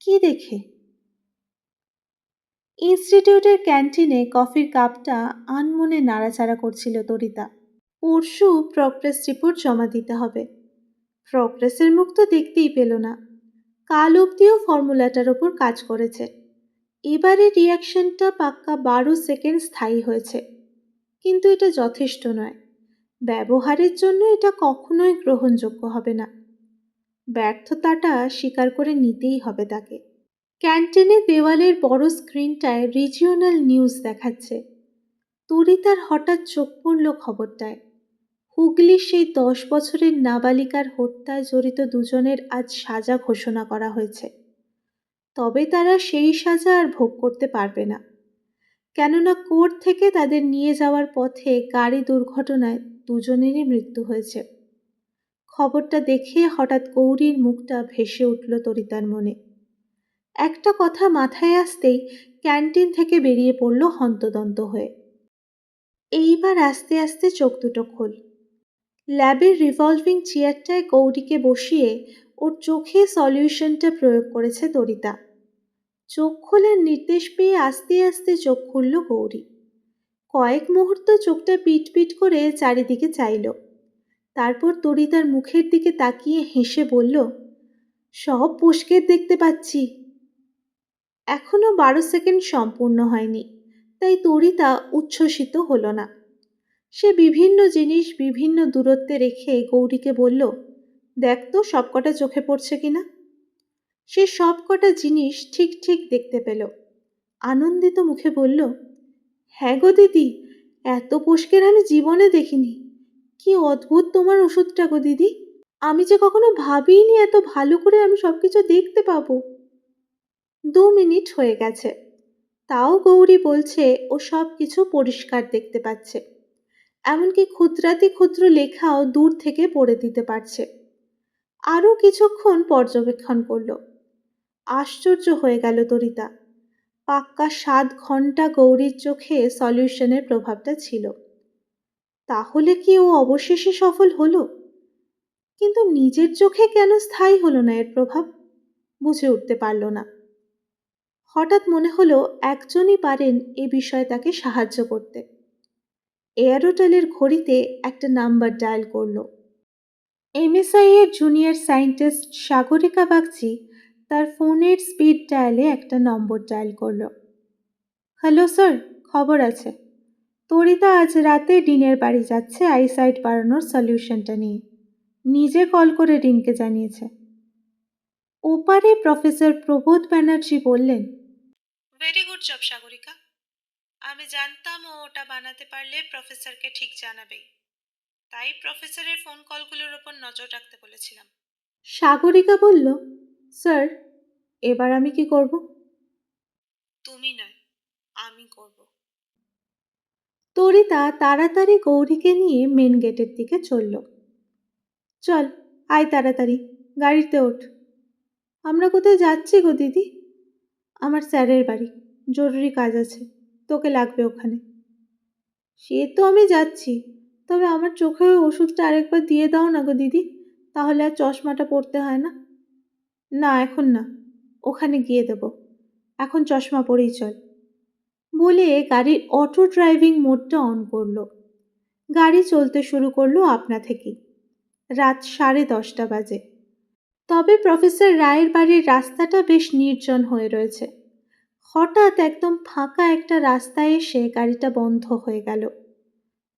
কি দেখে? ইনস্টিটিউটের ক্যান্টিনে কফির কাপটা আনমনে নাড়াচাড়া করছিল তরিতা। পরশু প্রগ্রেস রিপোর্ট জমা দিতে হবে। প্রগ্রেসের মুখ তো দেখতেই পেল না। কাল অবধিও ফর্মুলাটার ওপর কাজ করেছে। এবারে রিয়াকশনটা পাক্কা 12 সেকেন্ড স্থায়ী হয়েছে, কিন্তু এটা যথেষ্ট নয়। ব্যবহারের জন্য এটা কখনোই গ্রহণযোগ্য হবে না। ব্যর্থতাটা স্বীকার করে নিতেই হবে তাকে। ক্যান্টিনে দেওয়ালের বড় স্ক্রিনটায় রিজিওনাল নিউজ দেখাচ্ছে। তরিতার হঠাৎ চোখ পড়ল খবরটায়। হুগলির সেই 10 বছরের নাবালিকার হত্যায় জড়িত দুজনের আজ সাজা ঘোষণা করা হয়েছে। তবে তারা সেই সাজা আর ভোগ করতে পারবে না, কেননা কোর্ট থেকে তাদের নিয়ে যাওয়ার পথে গাড়ি দুর্ঘটনায় দুজনেরই মৃত্যু হয়েছে। খবরটা দেখে হঠাৎ গৌরীর মুখটা ভেসে উঠল তরিতার মনে। একটা কথা মাথায় আসতেই ক্যান্টিন থেকে বেরিয়ে পড়ল হন্তদন্ত হয়ে। এইবার আস্তে আস্তে চোখ দুটো খোল। ল্যাবের রিভলভিং চেয়ারটায় গৌরীকে বসিয়ে ওর চোখে সলিউশনটা প্রয়োগ করেছে তরিতা। চোখ খোলার নির্দেশ পেয়ে আস্তে আস্তে চোখ খুলল গৌরী। কয়েক মুহূর্ত চোখটা পিট পিট করে চারিদিকে চাইল। তারপর তরিতার মুখের দিকে তাকিয়ে হেসে বলল, সব পুষ্কের দেখতে পাচ্ছি। এখনো 12 সেকেন্ড সম্পূর্ণ হয়নি, তাই তরিতা উচ্ছ্বসিত হলো না। সে বিভিন্ন জিনিস বিভিন্ন দূরত্বে রেখে গৌরীকে বলল, দেখ তো সবকটা চোখে পড়ছে কিনা। সে সবকটা জিনিস ঠিক ঠিক দেখতে পেল। আনন্দিত মুখে বলল, হ্যাঁ গো দিদি, এত পুষ্কের আমি জীবনে দেখিনি। কি অদ্ভুত তোমার ওষুধটা গো দিদি। আমি যে কখনো ভাবিনি এত ভালো করে আমি সবকিছু দেখতে পাবো। 2 মিনিট হয়ে গেছে, তাও গৌরী বলছে ও সব কিছু পরিষ্কার দেখতে পাচ্ছে। এমনকি ক্ষুদ্রাতি ক্ষুদ্র লেখাও দূর থেকে পড়ে দিতে পারছে। আরও কিছুক্ষণ পর্যবেক্ষণ করলো। আশ্চর্য হয়ে গেল তরিতা। পাক্কা 7 ঘন্টা গৌরীর চোখে সলিউশনের প্রভাবটা ছিল। তাহলে কি ও অবশেষে সফল হলো? কিন্তু নিজের চোখে কেন স্থায়ী হলো না এর প্রভাব? বুঝে উঠতে পারল না। হঠাৎ মনে হলো একজনই পারেন এ বিষয়ে তাকে সাহায্য করতে। এয়ারোটেলের ঘড়িতে একটা নাম্বার ডায়াল করলো। এমএসআই এর জুনিয়র সায়েন্টিস্ট সাগরিকা বাগচি তার ফোনের স্পিড ডায়ালে একটা নম্বর ডায়াল করলো। হ্যালো স্যার, খবর আছে। তরিতা আজ রাতে ডিনের বাড়ি যাচ্ছে আইসাইট বাড়ানোর সলিউশনটা নিয়ে। নিজে কল করে ডিনকে জানিয়েছে। ওপারে প্রফেসর প্রবোধ ব্যানার্জি বললেন, ভেরি গুড জব সাগরিকা। আমি জানতাম ও ওটা বানাতে পারলে প্রফেসরকে ঠিক জানাবেই, তাই প্রফেসরের ফোন কলগুলোর ওপর নজর রাখতে বলেছিলাম। সাগরিকা বলল, স্যার, এবার আমি কি করব? তুমি নয়, আমি করব। তরিতা তাড়াতাড়ি গৌরীকে নিয়ে মেন গেটের দিকে চলল। চল, আয় তাড়াতাড়ি, গাড়িতে ওঠ। আমরা কোথায় যাচ্ছি গো দিদি? আমার স্যারের বাড়ি, জরুরি কাজ আছে, তোকে লাগবে ওখানে। সে তো আমি যাচ্ছি, তবে আমার চোখে ওই ওষুধটা আরেকবার দিয়ে দাও না গো দিদি, তাহলে আর চশমাটা পরতে হয় না। না এখন না, ওখানে গিয়ে দেব, এখন চশমা পরেই চল। বলে গাড়ির অটো ড্রাইভিং মোডটা অন করলো। গাড়ি চলতে শুরু করলো আপনা থেকেই। রাত 10:30 বাজে। তবে প্রফেসর রায়ের বাড়ির রাস্তাটা বেশ নির্জন হয়ে রয়েছে। হঠাৎ একদম ফাঁকা একটা রাস্তায় এসে গাড়িটা বন্ধ হয়ে গেল।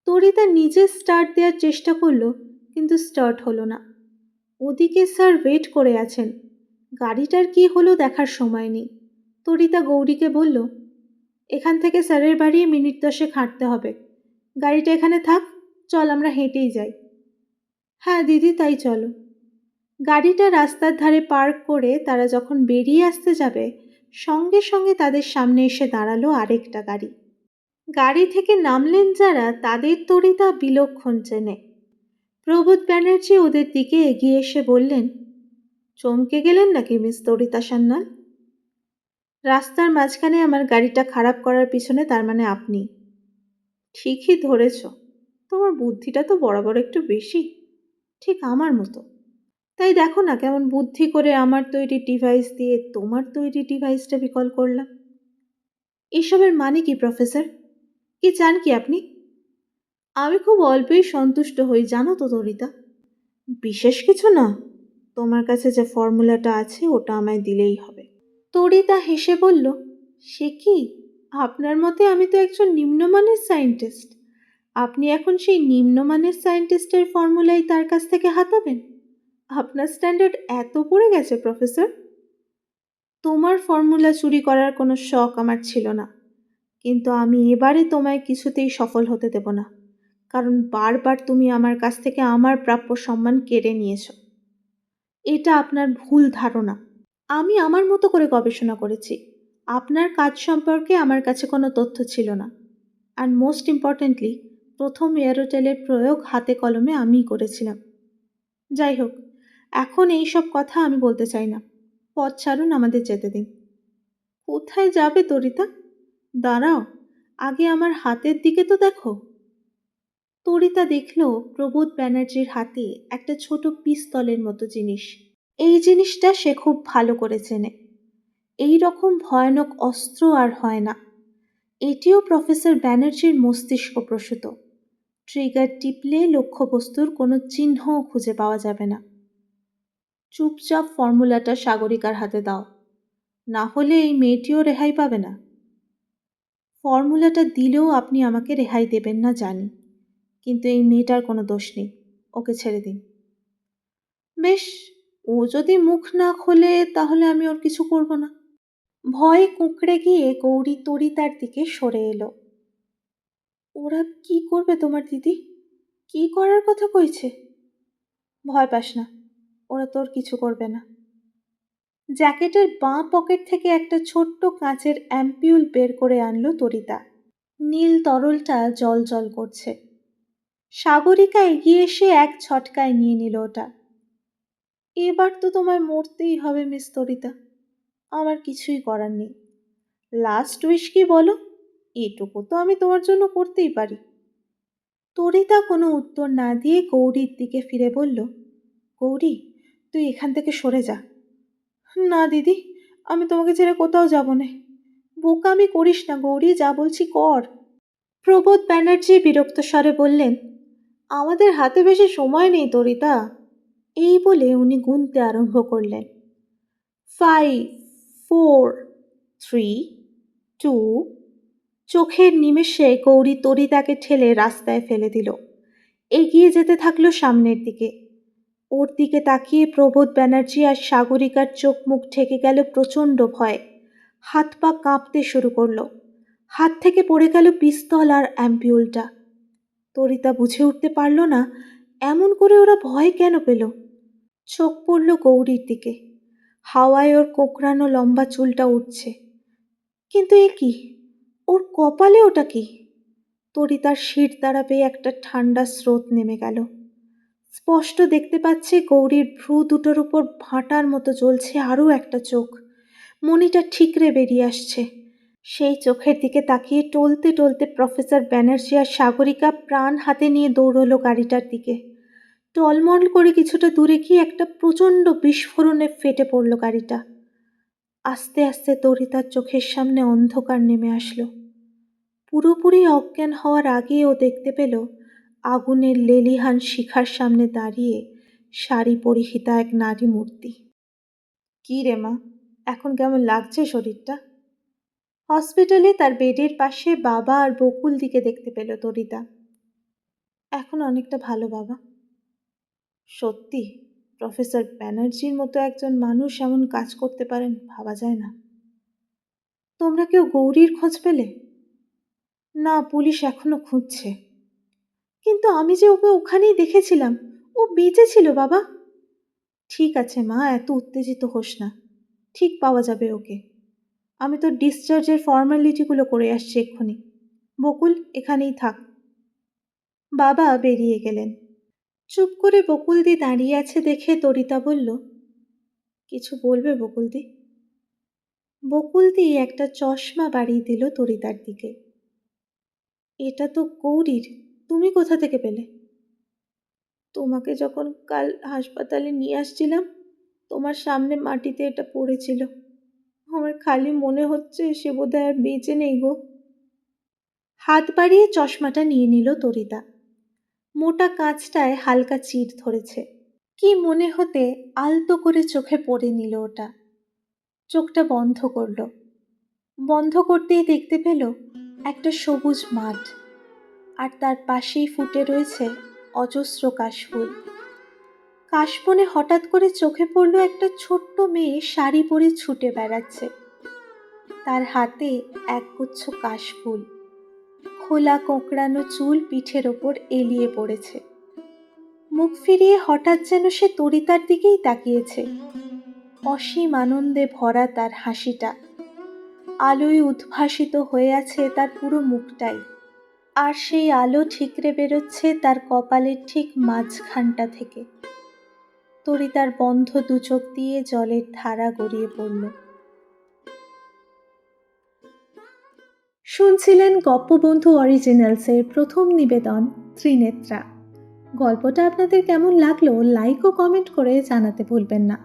তরিতা নিজে স্টার্ট দেওয়ার চেষ্টা করলো, কিন্তু স্টার্ট হলো না। ওদিকে স্যার ওয়েট করে আছেন। গাড়িটার কি হলো দেখার সময় নেই। তরিতা গৌরীকে বলল, এখান থেকে স্যারের বাড়ি মিনিট 10 হাঁটতে হবে। গাড়িটা এখানে থাক, চল আমরা হেঁটেই যাই। হ্যাঁ দিদি, তাই চলো। গাড়িটা রাস্তার ধারে পার্ক করে তারা যখন বেরিয়ে আসতে যাবে, সঙ্গে সঙ্গে তাদের সামনে এসে দাঁড়ালো আরেকটা গাড়ি। গাড়ি থেকে নামলেন যারা, তাদের তরিতা বিলক্ষণ চেনে। প্রবোধ ব্যানার্জি ওদের দিকে এগিয়ে এসে বললেন, চমকে গেলেন নাকি মিস তরিতা সান্যাল? রাস্তার মাঝখানে আমার গাড়িটা খারাপ করার পিছনে তার মানে আপনি। ঠিকই ধরেছ, তোমার বুদ্ধিটা তো বরাবর একটু বেশি, ঠিক আমার মতো। তাই দেখো না কেমন বুদ্ধি করে আমার তৈরি ডিভাইস দিয়ে তোমার তৈরি ডিভাইসটা বিকল করলাম। এসবের মানে কি প্রফেসর? কি চান কি আপনি? আমি খুব অল্পেই সন্তুষ্ট হই জানো তো তরিতা। বিশেষ কিছু না, তোমার কাছে যে ফর্মুলাটা আছে ওটা আমায় দিলেই হবে। তরিতা হেসে বলল, সে কি? আপনার মতে আমি তো একজন নিম্নমানের সায়েন্টিস্ট। আপনি এখন সেই নিম্নমানের সায়েন্টিস্টের ফর্মুলাই তার কাছ থেকে হাতাবেন? আপনার স্ট্যান্ডার্ড এত পড়ে গেছে প্রফেসর? তোমার ফর্মুলা চুরি করার কোনো শখ আমার ছিল না, কিন্তু আমি এবারে তোমায় কিছুতেই সফল হতে দেব না, কারণ বারবার তুমি আমার কাছ থেকে আমার প্রাপ্য সম্মান কেড়ে নিয়েছ। এটা আপনার ভুল ধারণা। আমি আমার মতো করে গবেষণা করেছি। আপনার কাজ সম্পর্কে আমার কাছে কোনো তথ্য ছিল না। আর মোস্ট ইম্পর্টেন্টলি, প্রথম এয়ারোটেলের প্রয়োগ হাতে কলমে আমিই করেছিলাম। যাই হোক, এখন এই সব কথা আমি বলতে চাই না। পথ ছাড়ুন, আমাদের যেতে দিন। কোথায় যাবে তরিতা? দাঁড়াও, আগে আমার হাতের দিকে তো দেখো। তরিতা দেখল প্রবোধ ব্যানার্জির হাতে একটা ছোট পিস্তলের মতো জিনিস। এই জিনিসটা সে খুব ভালো করে চেনে। এই রকম ভয়ানক অস্ত্র আর হয় না। এটিও প্রফেসর ব্যানার্জির মস্তিষ্ক প্রসূত। ট্রিগার টিপলে লক্ষ্যবস্তুর কোনো চিহ্নও খুঁজে পাওয়া যাবে না। চুপচাপ ফর্মুলাটা সাগরিকার হাতে দাও, না হলে এই মেয়েটিও রেহাই পাবে না। ফর্মুলাটা দিলেও আপনি আমাকে রেহাই দেবেন না জানি, কিন্তু এই মেয়েটার কোনো দোষ নেই, ওকে ছেড়ে দিন। বেশ, ও যদি মুখ না খোলে তাহলে আমি ওর কিছু করব না। ভয়ে কুঁকড়ে গিয়ে গৌরী তরিতার দিকে সরে এলো। ওরা কি করবে তোমার দিদি? কি করার কথা কইছে? ভয় পাস না, ওরা তোর কিছু করবে না। জ্যাকেটের বাঁ পকেট থেকে একটা ছোট্ট কাঁচের অ্যাম্পিউল বের করে আনলো তরিতা। নীল তরলটা জল জল করছে। সাগরিকা এগিয়ে এসে এক ছটকায় নিয়ে নিল ওটা। এবার তো তোমায় মরতেই হবে মিস তরিতা, আমার কিছুই করার নেই। লাস্ট উইশ কি বলো? এটুকু তো আমি তোমার জন্য করতেই পারি। তরিতা কোনো উত্তর না দিয়ে গৌরীর দিকে ফিরে বলল, গৌরী, তুই এখান থেকে সরে যা। না দিদি, আমি তোমাকে ছেড়ে কোথাও যাব না। বোকামি করিস না গৌরী, যা বলছি কর। প্রবোধ ব্যানার্জি বিরক্ত স্বরে বললেন, আমাদের হাতে বেশি সময় নেই তরিতা। এই বলে উনি গুনতে আরম্ভ করলেন। 5, 4, 3, 2। চোখের নিমেষে গৌরী তরিতাকে ঠেলে রাস্তায় ফেলে দিল। এগিয়ে যেতে থাকলো সামনের দিকে। ওর দিকে তাকিয়ে প্রবোধ ব্যানার্জি আর সাগরিকার চোখ মুখ ঢেকে গেল প্রচণ্ড ভয়। হাত পা কাঁপতে শুরু করলো। হাত থেকে পড়ে গেল পিস্তল আর অ্যাম্পিউলটা। তরিতা বুঝে উঠতে পারল না এমন করে ওরা ভয় কেন পেল। চোখ পড়ল গৌরীর দিকে। হাওয়ায় ওর কোঁকড়ানো লম্বা চুলটা উঠছে। কিন্তু এ কি? ওর কপালে ওটা কি? তরিতার শির দ্বারা বেয়ে একটা ঠান্ডা স্রোত নেমে গেল। স্পষ্ট দেখতে পাচ্ছে গৌরীর ভ্রু দুটোর উপর ভাঁটার মতো জ্বলছে আরও একটা চোখ। মণিটা ঠিকরে বেরিয়ে আসছে। সেই চোখের দিকে তাকিয়ে টলতে টলতে প্রফেসর ব্যানার্জি আর সাগরিকা প্রাণ হাতে নিয়ে দৌড়লো গাড়িটার দিকে। টলমল করে কিছুটা দূরে গিয়ে একটা প্রচণ্ড বিস্ফোরণে ফেটে পড়ল গাড়িটা। আস্তে আস্তে তরিতার চোখের সামনে অন্ধকার নেমে আসলো। পুরোপুরি অজ্ঞান হওয়ার আগে ও দেখতে পেল আগুনের লেলিহান শিখার সামনে দাঁড়িয়ে শাড়ি পরিহিতা এক নারী মূর্তি। কি রে মা, এখন কেমন লাগছে শরীরটা? হসপিটালে তার বেডের পাশে বাবা আর বকুল দিকে দেখতে পেল তরিতা। এখন অনেকটা ভালো বাবা। সত্যি প্রফেসর ব্যানার্জির মতো একজন মানুষ এমন কাজ করতে পারেন ভাবা যায় না। তোমরা কেউ গৌরীর খোঁজ পেলে? না, পুলিশ এখনো খুঁজছে। কিন্তু আমি যে ওকে ওখানেই দেখেছিলাম, ও বেঁচে ছিল বাবা। ঠিক আছে মা, এত উত্তেজিত হোস না, ঠিক পাওয়া যাবে ওকে। আমি তো ডিসচার্জের ফর্মালিটিগুলো করে আসছি এক্ষুনি। বকুল, এখানেই থাক। বাবা বেরিয়ে গেলেন। চুপ করে বকুলদি দাঁড়িয়ে আছে দেখে তরিতা বলল, কিছু বলবে বকুলদি? বকুলদি একটা চশমা বাড়িয়ে দিল তরিতার দিকে। এটা তো গৌরীর, তুমি কোথা থেকে পেলে? তোমাকে যখন কাল হাসপাতালে নিয়ে আসছিলাম, তোমার সামনে মাটিতে এটা পড়েছিল। আমার খালি মনে হচ্ছে সে বোধহয় আর বেঁচে নেই গো। হাত বাড়িয়ে চশমাটা নিয়ে নিল তরিতা। মোটা কাঁচটায় হালকা চিড় ধরেছে। কি মনে হতে আলতো করে চোখে পড়ে নিল ওটা। চোখটা বন্ধ করল। বন্ধ করতেই দেখতে পেল একটা সবুজ মাঠ, আর তার পাশেই ফুটে রয়েছে অজস্র কাশফুল। কাশবনে হঠাৎ করে চোখে পড়ল একটা ছোট্ট মেয়ে শাড়ি পরে ছুটে বেড়াচ্ছে। তার হাতে একগুচ্ছ কাশফুল। খোলা কোঁকড়ানো চুল পিঠের ওপর এলিয়ে পড়েছে। মুখ ফিরিয়ে হঠাৎ যেন সে তরিতার দিকেই তাকিয়েছে। অসীম আনন্দে ভরা তার হাসিটা। আলোয় উদ্ভাসিত হয়ে আছে তার পুরো মুখটাই। আর সেই আলো ঠিকরে বেরোচ্ছে তার কপালের ঠিক মাঝখানটা থেকে। তরিতার বন্ধ দুচোখ দিয়ে জলের ধারা গড়িয়ে পড়ল। শুনছিলেন গপ্পবন্ধু অরিজিনালসের প্রথম নিবেদন ত্রিনেত্রা। গল্পটা আপনাদের কেমন লাগলো লাইক ও কমেন্ট করে জানাতে ভুলবেন না।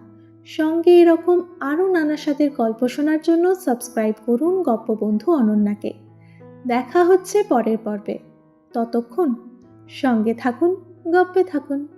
সঙ্গে এরকম আরও নানা স্বাদের গল্প শোনার জন্য সাবস্ক্রাইব করুন গপ্পবন্ধু অনন্যাকে। দেখা হচ্ছে পরের পর্বে। ততক্ষণ সঙ্গে থাকুন, গপ্পে থাকুন।